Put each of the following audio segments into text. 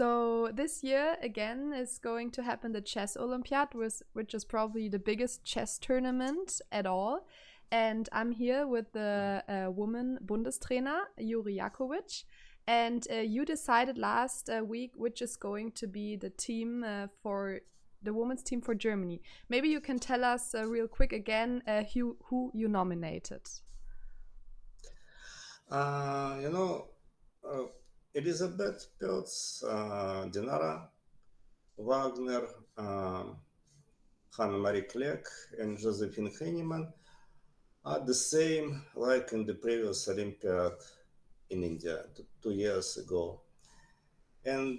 So this year again is going to happen the chess Olympiad, which is probably the biggest chess tournament at all. And I'm here with the woman Bundestrainer Yuri Yakovich. And you decided last week which is going to be the team for the women's team for Germany. Maybe you can tell us real quick again who you nominated. You know, uh, Elizabeth Peltz, Dinara Wagner, Hanna-Marie Kleck, and Josephine Henneman are the same like in the previous Olympiad in India 2 years ago. And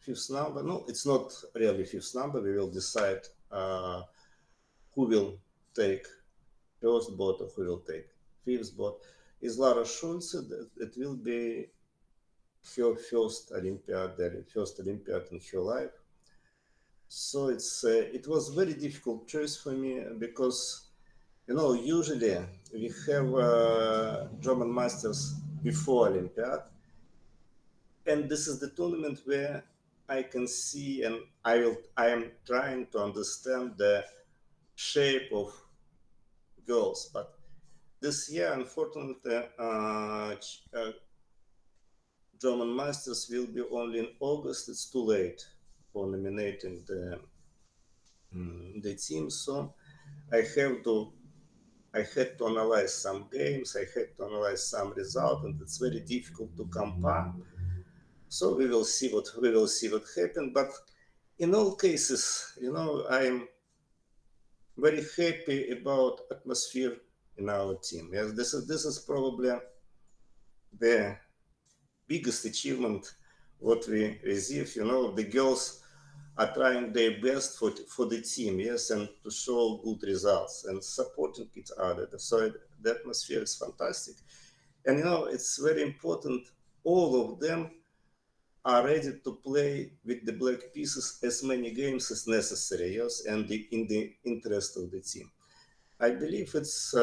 fifth number, no, it's not really fifth number. We will decide who will take first spot or who will take fifth spot. Is Lara Schulze. It will be her first Olympiad in her life. So it was very difficult choice for me because usually we have German Masters before Olympiad, and this is the tournament where I can see and I am trying to understand the shape of girls. But this year, unfortunately, German Masters will be only in August. It's too late for nominating the team. So I have to I had to analyze some games, I had to analyze some results, and it's very difficult to compare. So we will see what happened. But in all cases, I'm very happy about atmosphere in our team. Yes, this is probably the biggest achievement what we receive. The girls are trying their best for the team, yes, and to show good results and supporting each other. So the atmosphere is fantastic. And it's very important. All of them are ready to play with the black pieces as many games as necessary, yes, and in the interest of the team. I believe it's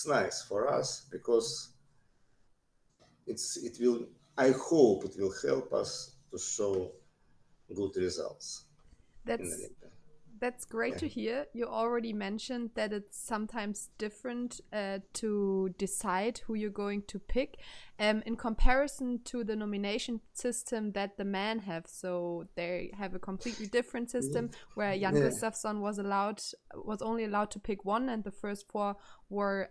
nice for us because it will. I hope it will help us to show good results in That's Olympia. That's great Yeah. to hear. You already mentioned that it's sometimes different to decide who you're going to pick in comparison to the nomination system that the men have. So they have a completely different system where Jan Yeah. Gustafsson was only allowed to pick one, and the first four were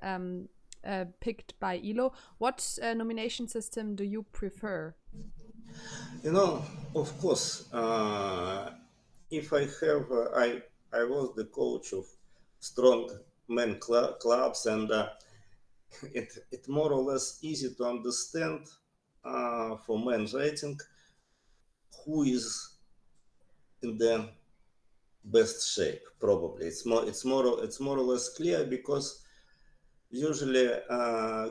picked by Ilo. What nomination system do you prefer? You know, of course, if I have, I was the coach of strong men clubs, and it more or less easy to understand for men's rating who is in the best shape. Probably it's more or less clear because usually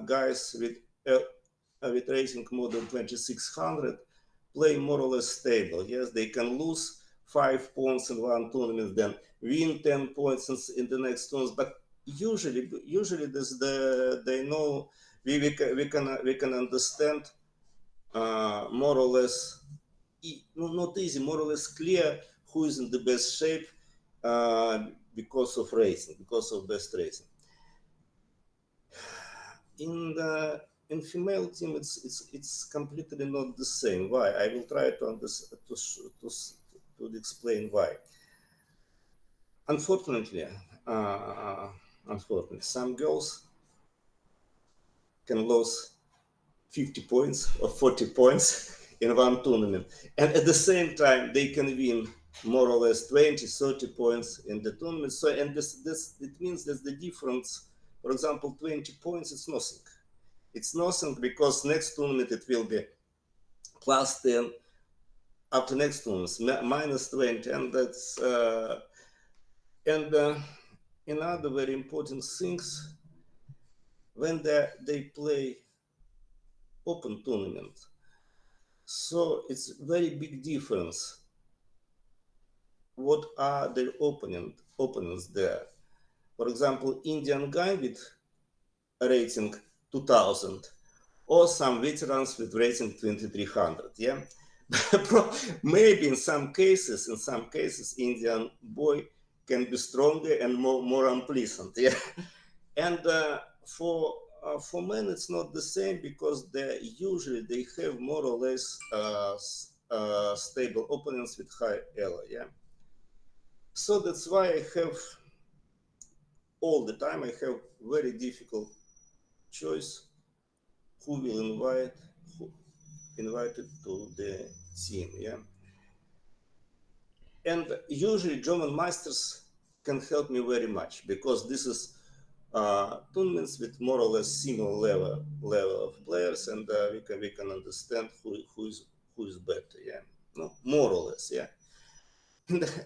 guys with rating more than 2600 play more or less stable. Yes, they can lose 5 points in one tournament, then win 10 points in the next tournament. But usually they know we can understand more or less, not easy, more or less clear who is in the best shape uh, because of racing, because of best racing. In the in female team, it's completely not the same. Why? I will try to to explain why. Unfortunately, uh, unfortunately, some girls can lose 50 points or 40 points in one tournament, and at the same time they can win more or less 20, 30 points in the tournament. So, and this it means that the difference, for example, 20 points, it's nothing. It's nothing because next tournament it will be plus 10, up to next tournament minus 20, and that's and another very important things when they play open tournament. So it's very big difference. What are their opponents there? For example, Indian guy with rating 2000 or some veterans with rating 2300. Yeah, maybe in some cases, Indian boy can be stronger and more unpleasant. Yeah, and for men it's not the same because they have more or less stable opponents with high elo. Yeah, so that's why I have all the time I have very difficult choice who will who invited to the team. Yeah, and usually German masters can help me very much because this is tournaments with more or less similar level of players, and we can understand who is better. Yeah, no, more or less. Yeah,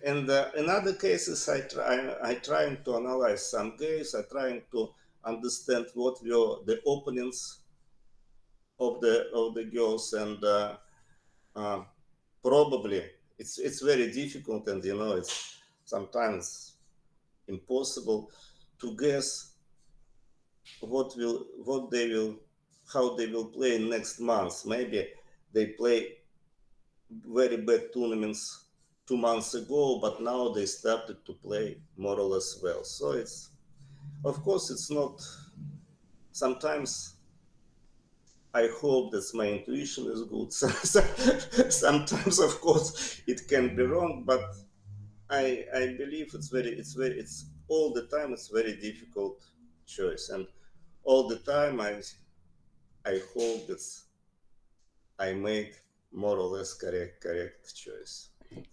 and in other cases, I trying to analyze some games. I trying to understand what were the opponents of the girls, and uh, probably it's very difficult, and it's sometimes impossible to guess what they will how they will play next month. Maybe they play very bad tournaments 2 months ago, but now they started to play more or less well. So it's of course it's not. Sometimes I hope that my intuition is good. Sometimes, of course, it can be wrong, but I believe it's all the time. It's very difficult choice, and all the time I hope that I made more or less correct choice.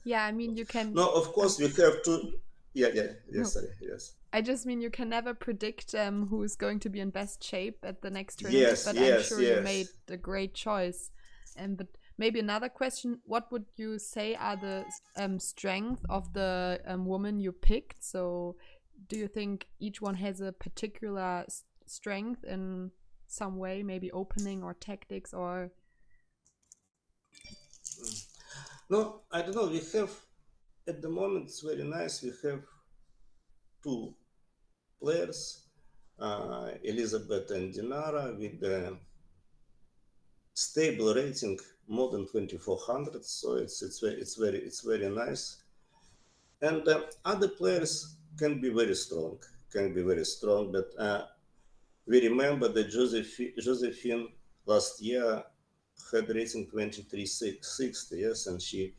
Yeah, I mean, you can. No, of course we have to. Yeah. No, Yes, sorry. Yes. I just mean you can never predict who's going to be in best shape at the next tournament, Yes. but I'm Yes. sure you made Yes. a great choice. But maybe another question: what would you say are the strengths of the woman you picked? So, do you think each one has a particular strength in some way, maybe opening or tactics or? No, I don't know. We have at the moment it's very nice. We have two players, Elizabeth and Dinara, with the stable rating more than 2400. So it's very nice. And other players can be very strong, But we remember that Josephine last year had rating 2360, yes, and she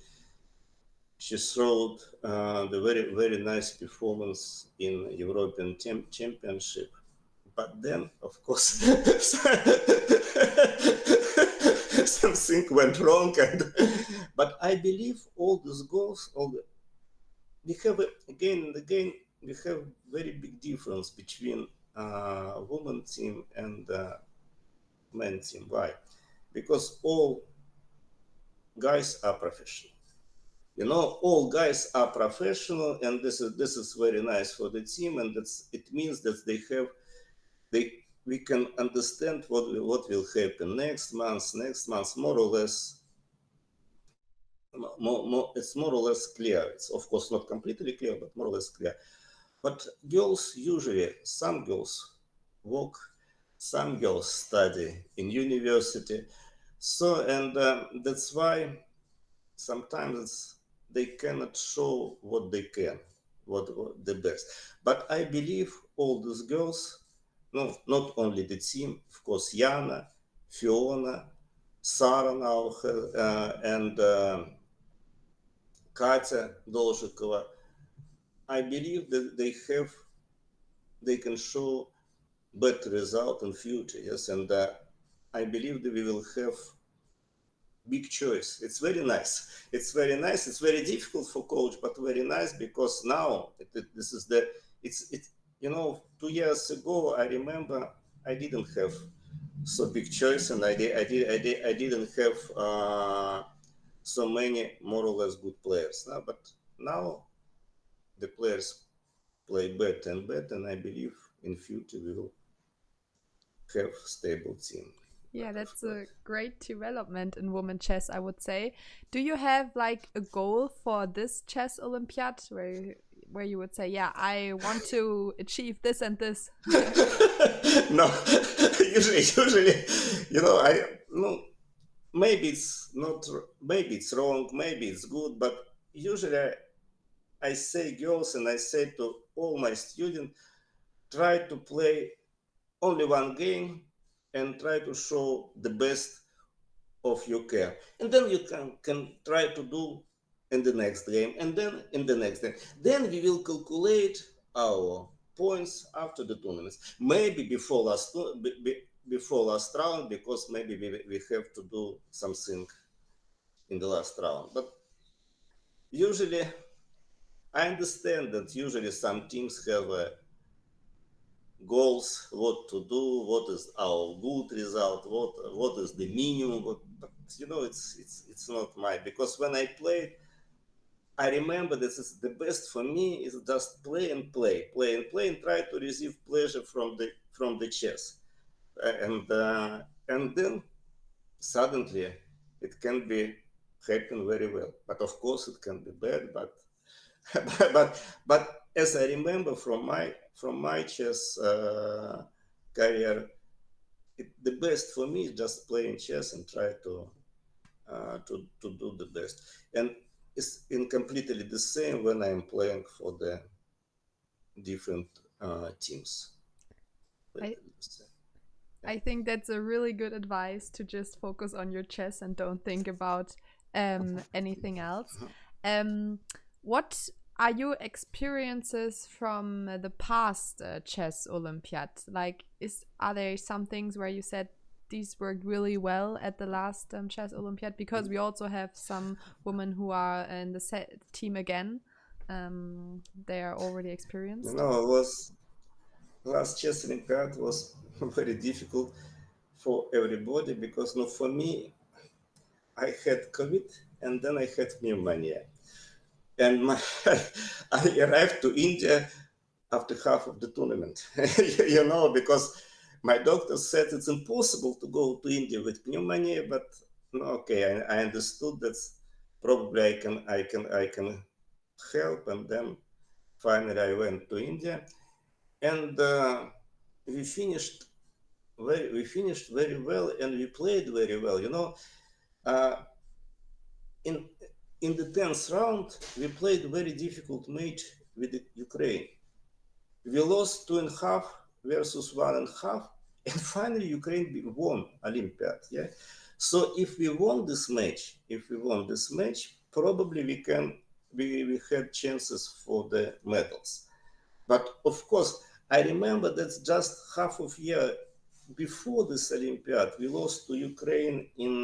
showed the very nice performance in European Championship. But then, of course, something went wrong. But I believe all these goals, we have again and again, we have very big difference between women team and men team. Why? Because all guys are professional. All guys are professional, and this is very nice for the team, and it means that they we can understand what will happen next month, more or less. It's more or less clear. It's of course not completely clear, but more or less clear. But girls usually, some girls work, some girls study in university. So, and that's why sometimes they cannot show what they can, what the best. But I believe all these girls, no, not only the team, of course, Yana, Fiona, Sarah now, and Katya Dolzhikova. I believe that they can show better result in future. Yes, and I believe that we will have big choice. It's very nice. It's very nice. It's very difficult for coach, but very nice because now this is the it. 2 years ago I remember I didn't have so big choice, and I didn't have so many more or less good players. But now the players play better and better, and I believe in future we will have stable team. Yeah, But of that's course. a great development in women chess, I would say. Do you have like a goal for this chess Olympiad where where you would say, yeah, I want to achieve this and this? No, usually, I no. Maybe it's not. Maybe it's wrong. Maybe it's good. But usually, I say girls and I say to all my students, try to play only one game and try to show the best of your care, and then you can try to do in the next game, and then in the next game. Then we will calculate our points after the tournaments. Maybe before last round, because maybe we have to do something in the last round. But usually, I understand that usually some teams have goals, what to do, what is our good result, what is the minimum. But it's not mine, because when I played, I remember this is the best for me is just play and play, play and play, and try to receive pleasure from the chess, and then suddenly it can be happen very well. But of course it can be bad. But but as I remember from my chess career, the best for me is just playing chess and try to do the best. And it's in completely the same when I'm playing for the different teams. I think that's a really good advice, to just focus on your chess and don't think about anything else. What are your experiences from the past chess Olympiad? Like, are there some things where you said these worked really well at the last chess Olympiad? Because we also have some women who are in the team again. They are already experienced. Last chess Olympiad was very difficult for everybody, because for me, I had COVID and then I had pneumonia. And I arrived to India after half of the tournament, because my doctor said it's impossible to go to India with pneumonia. But okay, I understood that probably I can help. And then finally I went to India, and we finished very well, and we played very well. Uh, in in the 10th round, we played a very difficult match with Ukraine. We lost 2.5 versus 1.5, and finally Ukraine won Olympiad. Yeah. So if we won this match, probably we had chances for the medals. But of course, I remember that just half of year before this Olympiad, we lost to Ukraine in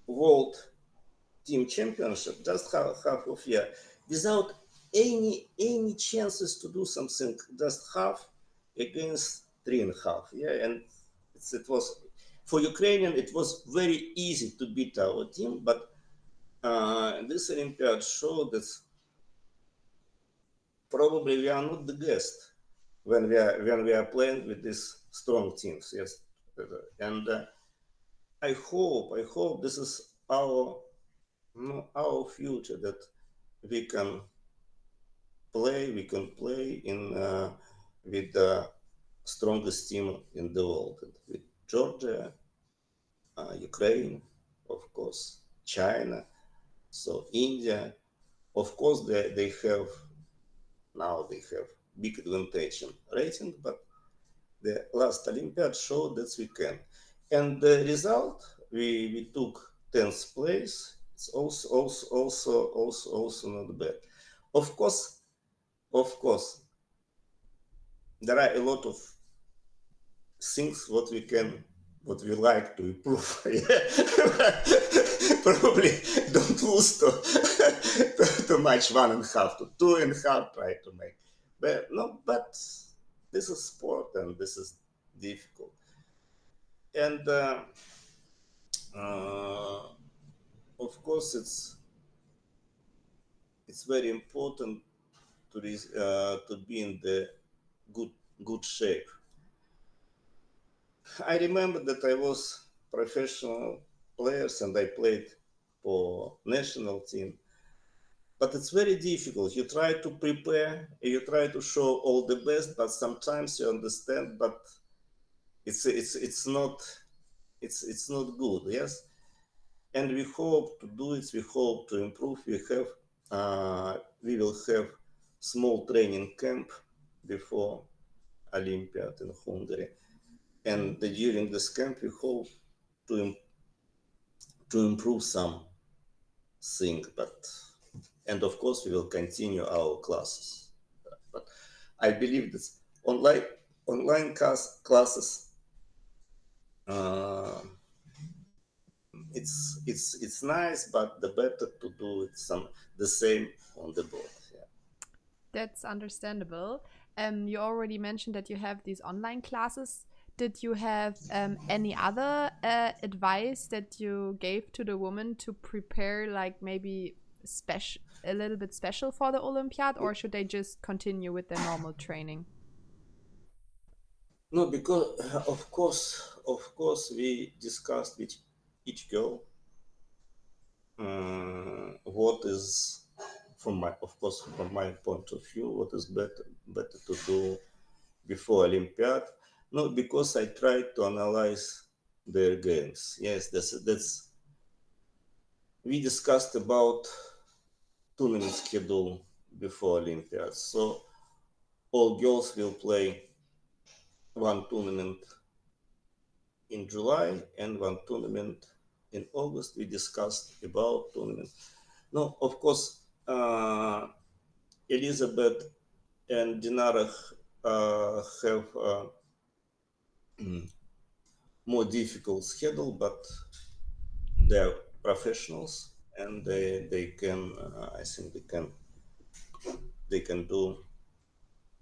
World Team Championship, just half of year, without any chances to do something, just half against 3.5. Yeah, and it was for Ukrainian. It was very easy to beat our team, but this Olympiad showed that probably we are not the guest when we are playing with these strong teams. Yes, and I hope this is our future, that we can play in with the strongest team in the world, with Georgia, Ukraine, of course, China, so India. Of course, they have big advantage in rating, but the last Olympiad showed that we can. And the result, we took 10th place. It's also not bad. Of course, there are a lot of things what we like to improve. Probably don't lose to much 1.5 to 2.5. Try to make, but this is sport and this is difficult. And of course, it's very important to be in the good shape. I remember that I was professional players and I played for national team. but it's very difficult. You try to prepare, you try to show all the best, but sometimes you understand, but it's not good. Yes, and we hope to do it. We hope to improve. We will have small training camp before Olympiad in Hungary, and during this camp we hope to improve some thing, and of course we will continue our classes. But I believe that online classes, uh, it's nice, but the better to do it the same on the board. Yeah. That's understandable. You already mentioned that you have these online classes. Did you have any other advice that you gave to the woman to prepare, like maybe a little bit special for the Olympiad, or should they just continue with their normal training? No, because of course, we discussed with each girl what is, from my point of view, what is better to do before Olympiad. No, because I tried to analyze their games. Yes, that's we discussed about tournament schedule before Olympiad. So all girls will play one tournament in July and one tournament in August. We discussed about tournament. No, of course, Elizabeth and Dinara have more difficult schedule, but they are professionals and they can I think they can do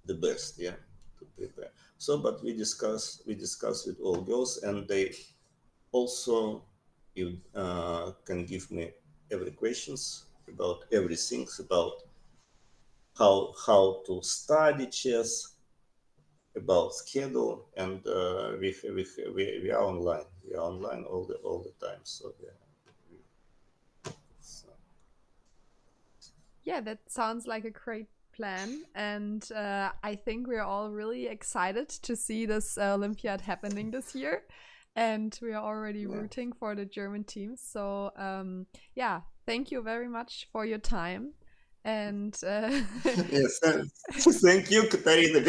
the best, yeah, to prepare. So, but we discuss with all girls, and they also you can give me every questions about everything about how to study chess, about schedule, and we are online. We are online all the time. So yeah, so, Yeah, that sounds like a great plan. And I think we're all really excited to see this Olympiad happening this year. And we are already yeah. rooting for the German teams. So, yeah, thank you very much for your time. And Yes, thank you, Katharina.